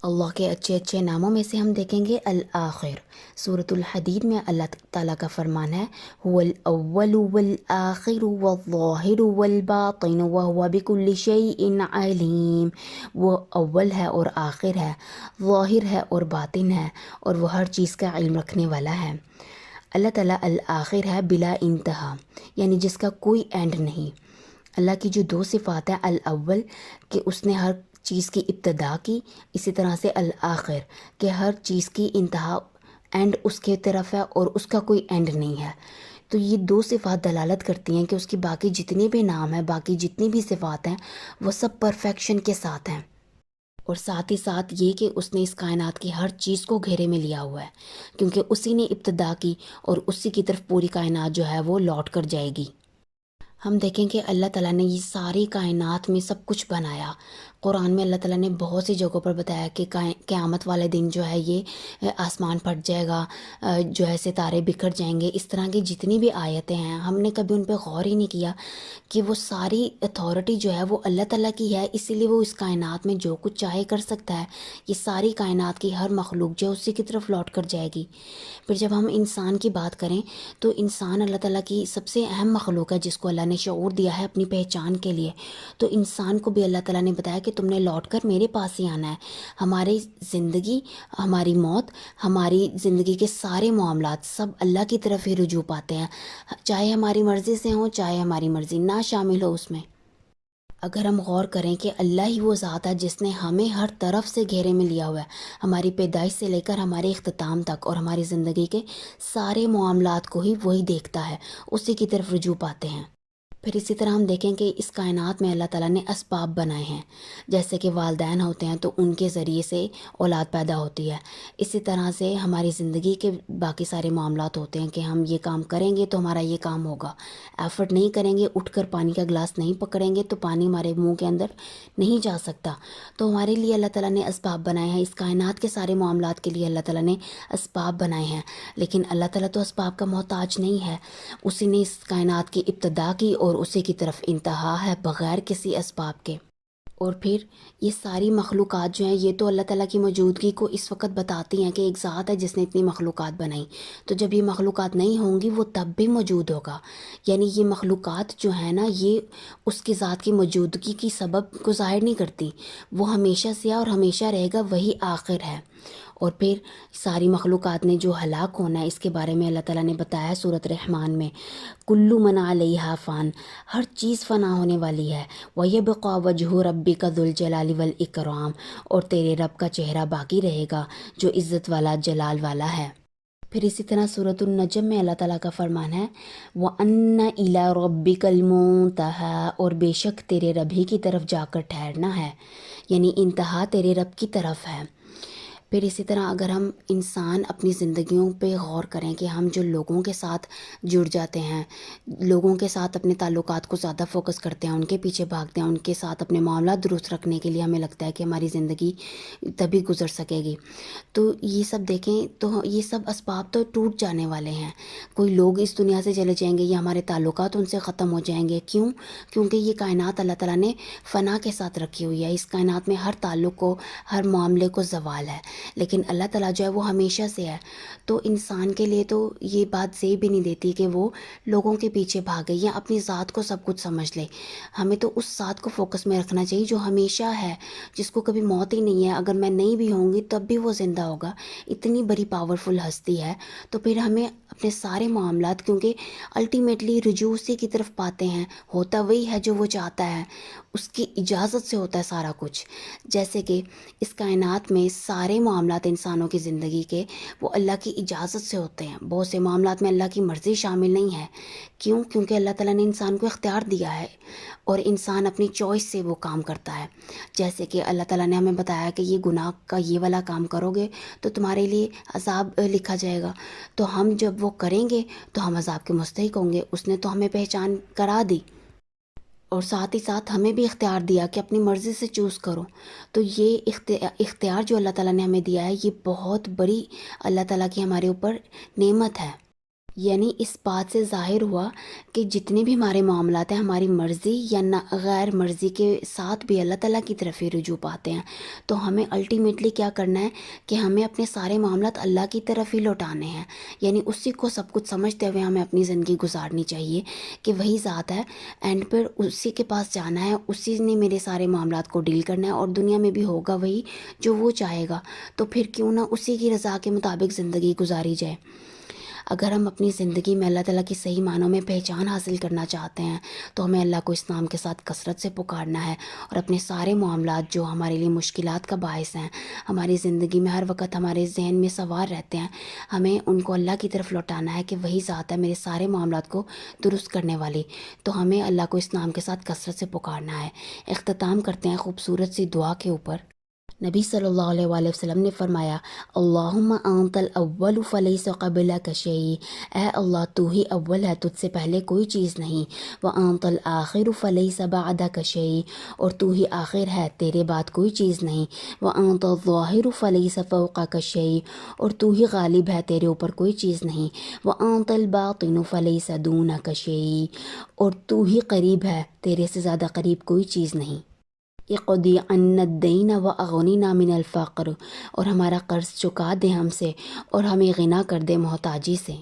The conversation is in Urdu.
اللہ کے اچھے اچھے ناموں میں سے ہم دیکھیں گے الآخر۔ سورۃ الحدید میں اللہ تعالیٰ کا فرمان ہے هو الاول والآخر والظاہر والباطن وهو بكل شيء علیم۔ وہ اول ہے اور آخر ہے، ظاہر ہے اور باطن ہے، اور وہ ہر چیز کا علم رکھنے والا ہے۔ اللہ تعالیٰ الآخر ہے، بلا انتہا، یعنی جس کا کوئی اینڈ نہیں۔ اللہ کی جو دو صفات ہیں، الاول کہ اس نے ہر چیز کی ابتدا کی، اسی طرح سے الآخر کہ ہر چیز کی انتہا، اینڈ اس کے طرف ہے اور اس کا کوئی اینڈ نہیں ہے۔ تو یہ دو صفات دلالت کرتی ہیں کہ اس کی باقی جتنے بھی نام ہیں، باقی جتنی بھی صفات ہیں، وہ سب پرفیکشن کے ساتھ ہیں۔ اور ساتھ ہی ساتھ یہ کہ اس نے اس کائنات کی ہر چیز کو گھیرے میں لیا ہوا ہے، کیونکہ اسی نے ابتدا کی اور اسی کی طرف پوری کائنات جو ہے وہ لوٹ کر جائے گی۔ ہم دیکھیں کہ اللہ تعالیٰ نے یہ ساری کائنات میں سب کچھ بنایا۔ قرآن میں اللہ تعالیٰ نے بہت سی جگہوں پر بتایا کہ قیامت والے دن جو ہے یہ آسمان پھٹ جائے گا، جو ہے ستارے بکھر جائیں گے۔ اس طرح کی جتنی بھی آیتیں ہیں، ہم نے کبھی ان پہ غور ہی نہیں کیا کہ وہ ساری اتھارٹی جو ہے وہ اللہ تعالیٰ کی ہے، اسی لیے وہ اس کائنات میں جو کچھ چاہے کر سکتا ہے۔ یہ ساری کائنات کی ہر مخلوق جو ہے اسی کی طرف لوٹ کر جائے گی۔ پھر جب ہم انسان کی بات کریں تو انسان اللہ تعالیٰ کی سب سے اہم مخلوق ہے، جس کو اللہ نے شعور دیا ہے اپنی پہچان کے لیے۔ تو انسان کو بھی اللہ تعالیٰ نے بتایا کہ تم نے لوٹ کر میرے پاس ہی آنا ہے۔ ہماری زندگی، ہماری موت، ہماری زندگی کے سارے معاملات سب اللہ کی طرف ہی رجوع پاتے ہیں، چاہے ہماری مرضی سے ہوں، چاہے ہماری مرضی نہ شامل ہو اس میں۔ اگر ہم غور کریں کہ اللہ ہی وہ ذات ہے جس نے ہمیں ہر طرف سے گھیرے میں لیا ہوا ہے، ہماری پیدائش سے لے کر ہمارے اختتام تک، اور ہماری زندگی کے سارے معاملات کو ہی وہی دیکھتا ہے، اسی کی طرف رجوع پاتے ہیں۔ پھر اسی طرح ہم دیکھیں کہ اس کائنات میں اللہ تعالیٰ نے اسباب بنائے ہیں، جیسے کہ والدین ہوتے ہیں تو ان کے ذریعے سے اولاد پیدا ہوتی ہے۔ اسی طرح سے ہماری زندگی کے باقی سارے معاملات ہوتے ہیں کہ ہم یہ کام کریں گے تو ہمارا یہ کام ہوگا، ایفرٹ نہیں کریں گے، اٹھ کر پانی کا گلاس نہیں پکڑیں گے تو پانی ہمارے منہ کے اندر نہیں جا سکتا۔ تو ہمارے لیے اللہ تعالیٰ نے اسباب بنائے ہیں، اس کائنات کے سارے معاملات کے لیے اللہ تعالیٰ نے اسباب بنائے ہیں۔ لیکن اللہ تعالیٰ تو اسباب کا محتاج نہیں ہے، اسی نے اس کائنات کی ابتدا کی اور اسی کی طرف انتہا ہے بغیر کسی اسباب کے۔ اور پھر یہ ساری مخلوقات جو ہیں یہ تو اللہ تعالیٰ کی موجودگی کو اس وقت بتاتی ہیں کہ ایک ذات ہے جس نے اتنی مخلوقات بنائی۔ تو جب یہ مخلوقات نہیں ہوں گی وہ تب بھی موجود ہوگا، یعنی یہ مخلوقات جو ہیں نا یہ اس کی ذات کی موجودگی کی سبب کو ظاہر نہیں کرتی، وہ ہمیشہ سے ہے اور ہمیشہ رہے گا، وہی آخر ہے۔ اور پھر ساری مخلوقات نے جو ہلاک ہونا ہے اس کے بارے میں اللہ تعالیٰ نے بتایا سورۃ رحمان میں، کلو من علیہا فان، ہر چیز فنا ہونے والی ہے، وَيَبْقَى وَجْهُ رَبِّكَ ذُو الْجَلَالِ وَالْإِكْرَامِ، اور تیرے رب کا چہرہ باقی رہے گا جو عزت والا، جلال والا ہے۔ پھر اسی طرح سورۃ النجم میں اللہ تعالیٰ کا فرمان ہے وَأَنَّ إِلَىٰ رَبِّكَ الْمُنتَهَىٰ، اور بے شک تیرے رب ہی کی طرف جا کر ٹھہرنا ہے، یعنی انتہا تیرے رب کی طرف ہے۔ پھر اسی طرح اگر ہم انسان اپنی زندگیوں پہ غور کریں کہ ہم جو لوگوں کے ساتھ جڑ جاتے ہیں، لوگوں کے ساتھ اپنے تعلقات کو زیادہ فوکس کرتے ہیں، ان کے پیچھے بھاگتے ہیں، ان کے ساتھ اپنے معاملات درست رکھنے کے لیے ہمیں لگتا ہے کہ ہماری زندگی تبھی گزر سکے گی، تو یہ سب دیکھیں تو یہ سب اسباب تو ٹوٹ جانے والے ہیں۔ کوئی لوگ اس دنیا سے چلے جائیں گے یا ہمارے تعلقات ان سے ختم ہو جائیں گے، کیوں؟ کیونکہ یہ کائنات اللہ تعالیٰ نے فنا کے ساتھ رکھی ہوئی ہے، اس کائنات میں ہر تعلق کو، ہر معاملے کو زوال ہے، لیکن اللہ تعالیٰ جو ہے وہ ہمیشہ سے ہے۔ تو انسان کے لیے تو یہ بات زیب بھی نہیں دیتی کہ وہ لوگوں کے پیچھے بھاگے یا اپنی ذات کو سب کچھ سمجھ لے۔ ہمیں تو اس ذات کو فوکس میں رکھنا چاہیے جو ہمیشہ ہے، جس کو کبھی موت ہی نہیں ہے، اگر میں نہیں بھی ہوں گی تب بھی وہ زندہ ہوگا، اتنی بڑی پاورفل ہستی ہے۔ تو پھر ہمیں اپنے سارے معاملات، کیونکہ الٹیمیٹلی رجوع اسی کی طرف پاتے ہیں، ہوتا وہی ہے جو وہ چاہتا ہے، اس کی اجازت سے ہوتا ہے سارا کچھ۔ جیسے کہ اس کائنات میں سارے معاملات انسانوں کی زندگی کے وہ اللہ کی اجازت سے ہوتے ہیں، بہت سے معاملات میں اللہ کی مرضی شامل نہیں ہے، کیوں؟ کیونکہ اللہ تعالیٰ نے انسان کو اختیار دیا ہے اور انسان اپنی چوائس سے وہ کام کرتا ہے۔ جیسے کہ اللہ تعالیٰ نے ہمیں بتایا کہ یہ گناہ کا یہ والا کام کرو گے تو تمہارے لیے عذاب لکھا جائے گا، تو ہم جب وہ کریں گے تو ہم عذاب کے مستحق ہوں گے۔ اس نے تو ہمیں پہچان کرا دی اور ساتھ ہی ساتھ ہمیں بھی اختیار دیا کہ اپنی مرضی سے چوز کرو۔ تو یہ اختیار جو اللہ تعالیٰ نے ہمیں دیا ہے یہ بہت بڑی اللہ تعالیٰ کی ہمارے اوپر نعمت ہے۔ یعنی اس بات سے ظاہر ہوا کہ جتنے بھی ہمارے معاملات ہیں ہماری مرضی یا غیر مرضی کے ساتھ بھی اللہ تعالیٰ کی طرف ہی رجوع پاتے ہیں، تو ہمیں الٹیمیٹلی کیا کرنا ہے کہ ہمیں اپنے سارے معاملات اللہ کی طرف ہی لوٹانے ہیں، یعنی اسی کو سب کچھ سمجھتے ہوئے ہمیں اپنی زندگی گزارنی چاہیے کہ وہی ذات ہے، اینڈ پر اسی کے پاس جانا ہے، اسی نے میرے سارے معاملات کو ڈیل کرنا ہے، اور دنیا میں بھی ہوگا وہی جو وہ چاہے گا، تو پھر کیوں نہ اسی کی رضا کے مطابق زندگی گزاری جائے۔ اگر ہم اپنی زندگی میں اللہ تعالیٰ کی صحیح معنوں میں پہچان حاصل کرنا چاہتے ہیں تو ہمیں اللہ کو اس نام کے ساتھ کثرت سے پکارنا ہے، اور اپنے سارے معاملات جو ہمارے لیے مشکلات کا باعث ہیں، ہماری زندگی میں ہر وقت ہمارے ذہن میں سوار رہتے ہیں، ہمیں ان کو اللہ کی طرف لوٹانا ہے کہ وہی ذات ہے میرے سارے معاملات کو درست کرنے والی، تو ہمیں اللہ کو اس نام کے ساتھ کثرت سے پکارنا ہے۔ اختتام کرتے ہیں خوبصورت سی دعا کے اوپر۔ نبی صلی اللہ علیہ وآلہ وسلم نے فرمایا، اللہم انت الاول فلیس قبلک شیء، اے اللہ تو ہی اول ہے، تجھ سے پہلے کوئی چیز نہیں، وانت الآخر فلیس بعدک شیء، اور تو ہی آخر ہے، تیرے بعد کوئی چیز نہیں، وانت الظاہر فلیس فوقک شیء، اور تو ہی غالب ہے، تیرے اوپر کوئی چیز نہیں، وانت الباطن فلیس دونک شیء، اور تو ہی قریب ہے، تیرے سے زیادہ قریب کوئی چیز نہیں۔ اقضی عنا الدین واغننا من الفقر، اور ہمارا قرض چکا دے ہم سے اور ہمیں غنا کر دے محتاجی سے۔